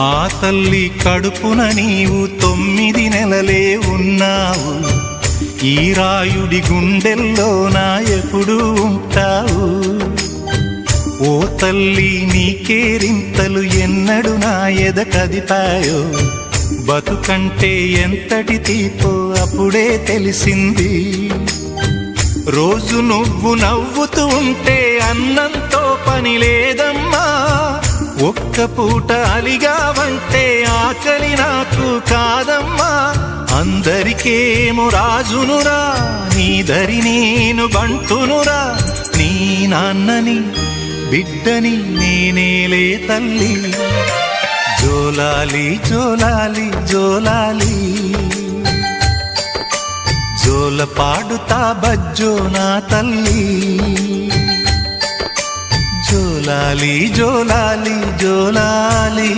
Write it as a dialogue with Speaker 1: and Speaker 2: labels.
Speaker 1: ఆ తల్లి కడుపున నీవు 9 నెలలే ఉన్నావు. ఈ రాయుడి గుండెల్లో నా ఎప్పుడు ఉంటావు. ఓ తల్లి నీకేరింతలు ఎన్నడు నా ఎద కదిపాయో. బతుకంటే ఎంతటి తీపో అప్పుడే తెలిసింది. రోజు నువ్వు నవ్వుతూ ఉంటే అన్నంతో పని లేదమ్మా. ఒక్క పూట అలిగావంటే ఆకలి నాకు కాదమ్మా. అందరికేమో రాజునురా, నీ దరి నేను బంటునురా. నీ నాన్నని బిడ్డని నేనేలే తల్లి. జోలాలి జోలాలి జోలాలి, జోల పాడుతా బజ్జో నా తల్లి. జోలాలి జోలాలి జోలాలి.